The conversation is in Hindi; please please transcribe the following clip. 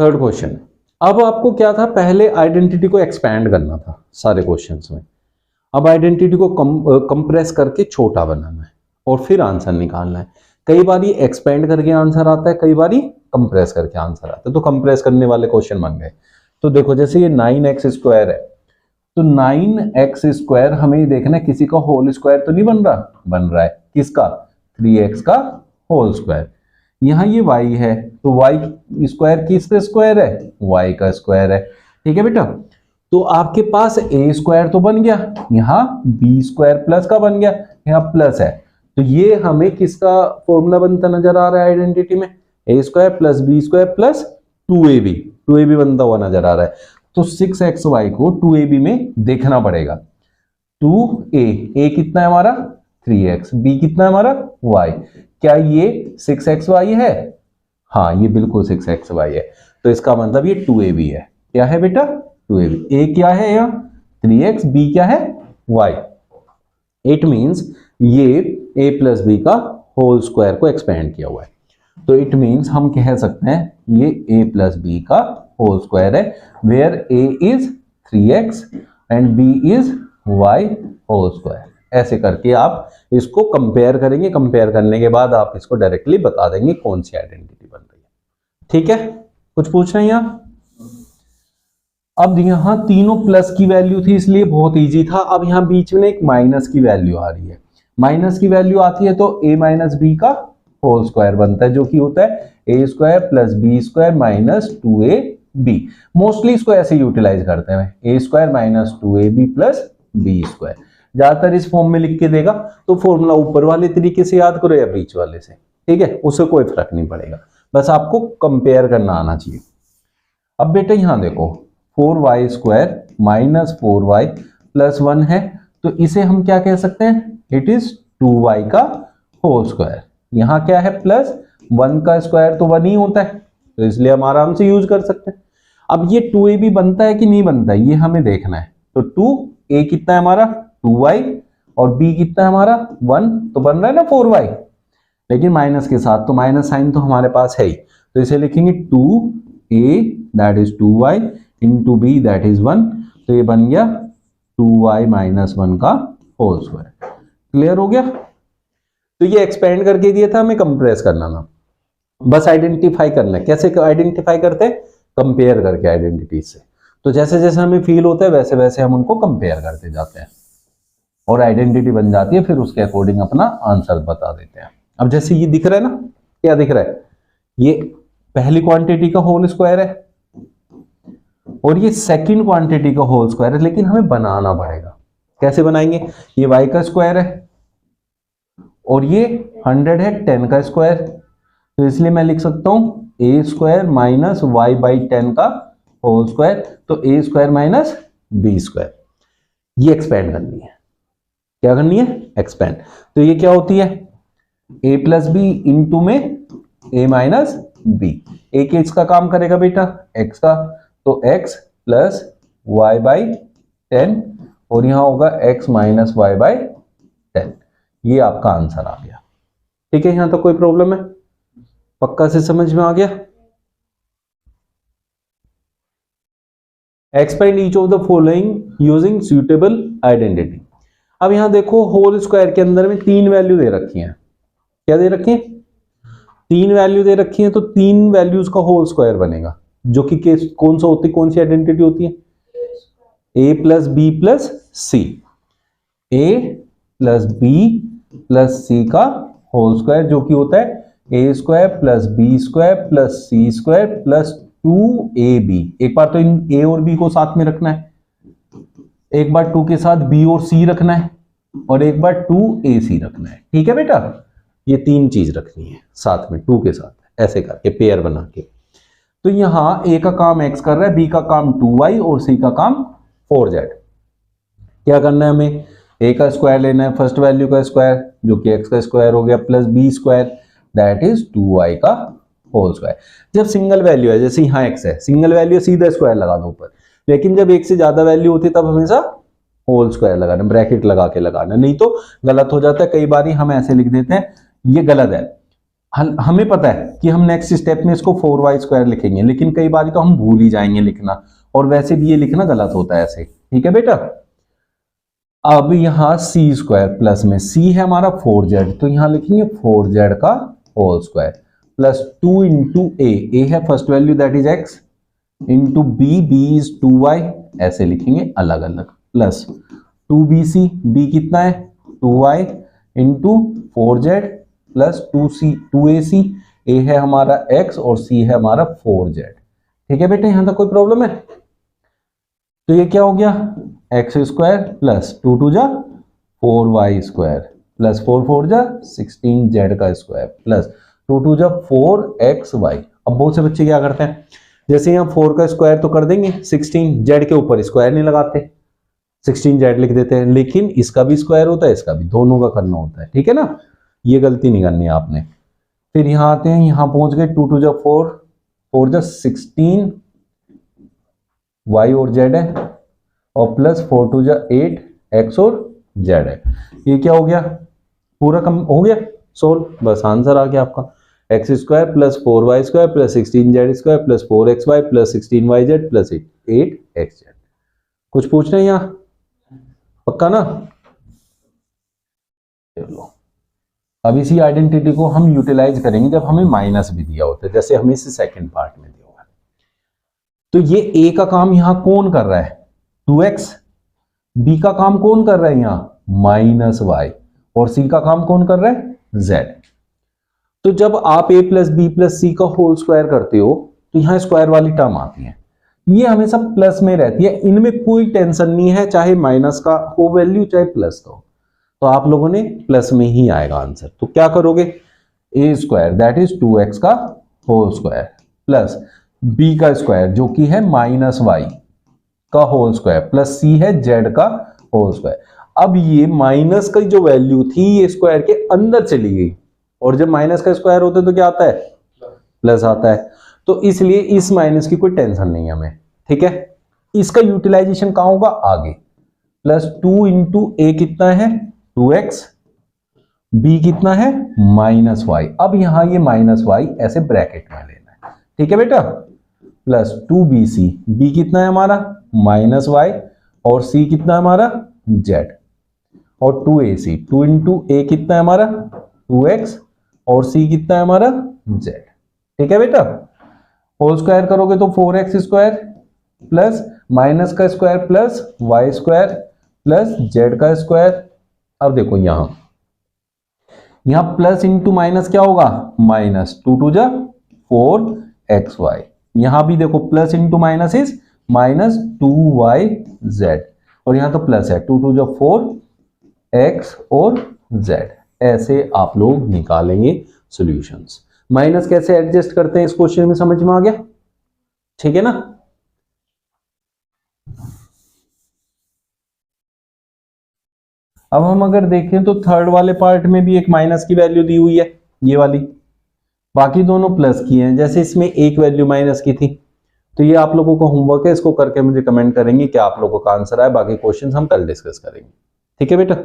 Third question. अब आपको क्या था, पहले आइडेंटिटी को एक्सपैंड करना था सारे क्वेश्चंस में। अब आइडेंटिटी को कंप्रेस करके छोटा बनाना है और फिर आंसर निकालना है। कई बार ये एक्सपेंड करके आंसर आता है, कई बार कंप्रेस करके आंसर आता है। तो कंप्रेस करने वाले क्वेश्चन बन गए। तो देखो जैसे ये 9x² है, तो 9x² हमें ये देखना है किसी का होल स्क्वायर तो नहीं बन रहा, बन रहा है किसका, 3x का होल स्क्वायर। यहां ये y है तो y स्क्वायर किसका स्क्वायर है, y का स्क्वायर है। ठीक है बेटा, तो आपके पास a² तो बन गया, यहाँ b² प्लस का बन गया, यहाँ प्लस है। तो ये हमें किसका फॉर्मूला बनता नजर आ रहा है आइडेंटिटी में, a² plus b² plus 2ab बनता हुआ नजर आ रहा है। तो 6xy को 2ab में देखना पड़ेगा। 2a कितना है हमारा 3x, b कितना है हमारा y। क्या ये 6xy है, हाँ ये बिल्कुल 6xy है। तो इसका मतलब ये 2ab है। क्या है बेटा 2ab, a क्या है यहाँ 3x, b क्या है y। इट मींस ये a प्लस बी का होल स्क्वायर को एक्सपेंड किया हुआ है। तो इट मींस हम कह सकते हैं ये a प्लस बी का होल स्क्वायर है, where a is 3x and b is y whole square. ऐसे करके आप इसको कंपेयर करेंगे, कंपेयर करने के बाद आप इसको डायरेक्टली बता देंगे कौन सी आइडेंटिटी बन रही है। ठीक है, कुछ पूछना है यहाँ। अब यहाँ तीनों प्लस की वैल्यू थी इसलिए बहुत इजी था। अब यहाँ बीच में एक माइनस की वैल्यू आ रही है, माइनस की वैल्यू आती है तो a माइनस बी का होल स्क्वायर बनता है, जो कि होता है a² plus b² minus 2ab। Mostly इसको ऐसे यूटिलाइज करते हैं, a² minus 2ab plus b²। ज्यादातर इस फॉर्म में लिख के देगा तो फॉर्मूला ऊपर वाले तरीके से याद करो या बीच वाले से, ठीक है, उससे कोई फर्क नहीं पड़ेगा, बस आपको कंपेयर करना आना चाहिए। अब बेटा यहां देखो 4y² माइनस 4y प्लस 1 है, तो इसे हम क्या कह सकते हैं, इट इज 2y का होल स्क्वायर। यहां क्या है प्लस 1 का स्क्वायर तो 1 ही होता है, तो इसलिए हम आराम से यूज कर सकते हैं। अब ये 2ab बनता है कि नहीं बनता है ये हमें देखना है। तो 2a कितना है हमारा 2y और b कितना है हमारा 1, तो बन रहा है ना 4y, लेकिन माइनस के साथ, तो माइनस साइन तो हमारे पास है ही, तो इसे लिखेंगे 2a that is 2y into b that is 1। तो ये बन गया 2y माइनस 1 का होल स्क्वायर। क्लियर हो गया। तो ये एक्सपेंड करके दिया था, हमें कंप्रेस करना था, बस आइडेंटिफाई करना है। कैसे आइडेंटिफाई करते हैं, कंपेयर करके आइडेंटिटी से। तो जैसे जैसे हमें फील होता है वैसे वैसे हम उनको कंपेयर करते जाते हैं और आइडेंटिटी बन जाती है, फिर उसके अकॉर्डिंग अपना आंसर बता देते हैं। अब जैसे ये दिख रहा है ना, क्या दिख रहा है, ये पहली क्वांटिटी का होल स्क्वायर है और ये सेकंड क्वांटिटी का होल स्क्वायर है, लेकिन हमें बनाना पड़ेगा। कैसे बनाएंगे, ये y का स्क्वायर है और ये 100 है 10 का स्क्वायर, तो इसलिए मैं लिख सकता हूं a² माइनस y बाई 10 का होल स्क्वायर, तो a² माइनस b²। ये एक्सपेंड करनी है, क्या करनी है एक्सपेंड। तो ये क्या होती है a प्लस बी इंटू में a माइनस बी। a किस का काम करेगा बेटा x का, तो x प्लस y बाई 10 और यहां होगा x माइनस y बाई 10। ये आपका आंसर आ गया। ठीक है, यहां तक कोई प्रॉब्लम है, पक्का से समझ में आ गया। Expand each of the following using suitable identity. अब यहां देखो होल स्क्वायर के अंदर में 3 वैल्यू दे रखी हैं। क्या दे रखी है, 3 वैल्यू दे रखी है, तो 3 वैल्यूज का होल स्क्वायर बनेगा, जो कि कौन सा होती है, कौन सी आइडेंटिटी होती है, a plus B plus C. a plus B plus C का होल स्क्वायर, जो कि होता है a² plus b² plus c² plus 2ab। एक बार तो इन a और b को साथ में रखना है, एक बार 2 के साथ b और c रखना है और एक बार 2ac रखना है। ठीक है बेटा, ये 3 चीज रखनी है साथ में 2 के साथ, ऐसे करके पेयर बना के। तो यहां a का काम x कर रहा है, b का काम 2y और c का काम 4z। क्या करना है हमें, a का स्क्वायर लेना है, फर्स्ट वैल्यू का स्क्वायर जो कि x का स्क्वायर हो गया plus b² that is 2y का होल स्क्वायर। जब सिंगल वैल्यू है, जैसे यहाँ x है, सिंगल वैल्यू सीधा स्क्वायर लगा दो ऊपर, लेकिन जब एक से ज्यादा वैल्यू होती है तब हमेशा होल स्क्वायर लगाना, ब्रैकेट लगा के लगाना, नहीं तो गलत हो जाता है। कई बार हम ऐसे लिख देते हैं, ये गलत है, हमें पता है कि हम नेक्स्ट स्टेप में इसको 4y² लिखेंगे, लेकिन कई बार तो हम भूल ही जाएंगे लिखना, और वैसे भी ये लिखना गलत होता है ऐसे। ठीक है बेटा, अब यहां c² प्लस में c है हमारा 4z, तो यहां लिखेंगे 4z का होल स्क्वायर प्लस 2 इंटू ए है first value that is x, into b is 2y, ऐसे लिखेंगे अलग अलग, प्लस 2bc, b कितना है 2y into 4z plus 2ac, a है हमारा x और c है हमारा 4z। ठीक है बेटे, यहां तक कोई प्रॉब्लम है? तो ये क्या हो गया x² प्लस 2 2 जा 4y² प्लस 4 4 जा 16z का स्क्वायर प्लस 2 2 जा 4xy। अब बहुत से बच्चे क्या करते हैं, जैसे यहाँ 4 का स्क्वायर तो कर देंगे, 16z के ऊपर स्क्वायर नहीं लगाते, 16z लिख देते हैं, लेकिन इसका भी स्क्वायर होता है, इसका भी, दोनों का करना होता है। ठीक है ना, ये गलती नहीं करनी है आपने। फिर यहाँ आते हैं, यहाँ पहुंच गए 2 2 जा 4 4 जा 16 y और z है, और प्लस 4 2 जा 8 x और z है। ये क्या हो गया, पूरा कम हो गया सोल्व, बस आंसर आ गया आपका x² plus 4y² plus 16z² plus 4xy plus 16yz plus 8xz। कुछ पूछना है यहाँ, पक्का ना? चलो, अब इसी आइडेंटिटी को हम यूटिलाइज करेंगे जब हमें माइनस भी दिया होता है, जैसे हमें इसे सेकंड पार्ट में दिया हुआ है। तो ये a का काम यहां कौन कर रहा है 2x, b का काम कौन कर रहा है यहां -y, और c का काम कौन कर रहा है z। तो जब आप a plus B plus C का होल स्क्वायर करते हो तो यहां स्क्वायर वाली टर्म आती है, ये हमेशा प्लस में रहती है, इनमें कोई टेंशन नहीं है, चाहे माइनस का हो वैल्यू चाहे प्लस का हो, तो आप लोगों ने प्लस में ही आएगा आंसर। तो क्या करोगे, a² दैट इज 2x का होल स्क्वायर प्लस b का स्क्वायर जो कि है -y का होल स्क्वायर प्लस c है z का होल स्क्वायर। अब ये माइनस की जो वैल्यू थी ये स्क्वायर के अंदर चली गई, और जब माइनस का स्क्वायर होता है तो क्या आता है प्लस आता है, तो इसलिए इस माइनस की कोई टेंशन नहीं है हमें। ठीक है, इसका यूटिलाइजेशन कहां होगा आगे, प्लस 2 इंटू ए कितना है 2x, b कितना है -y। अब यहां ये -y ऐसे ब्रैकेट में लेना है। ठीक है बेटा, प्लस 2bc, b कितना है हमारा -y और c कितना है हमारा z, और 2ac, 2 इंटू ए कितना है हमारा 2x और c कितना है हमारा z। ठीक है बेटा, होल स्क्वायर करोगे तो 4x² प्लस माइनस का square plus y² plus z का स्क्वायर। अब देखो यहां प्लस इंटू माइनस क्या होगा -2 2 जा 4xy, यहां भी देखो plus into minus is -2yz, और यहां तो प्लस है 2 2 जा 4x और z। ऐसे आप लोग निकालेंगे सॉल्यूशंस। माइनस कैसे एडजस्ट करते हैं इस क्वेश्चन में समझ में आ गया? ठीक है ना। अब हम अगर देखें तो थर्ड वाले पार्ट में भी एक माइनस की वैल्यू दी हुई है, ये वाली, बाकी दोनों प्लस की हैं। जैसे इसमें एक वैल्यू माइनस की थी, तो ये आप लोगों को होमवर्क है, इसको करके मुझे कमेंट करेंगे क्या आप लोगों का आंसर आया। बाकी क्वेश्चंस हम कल डिस्कस करेंगे। ठीक है बेटा।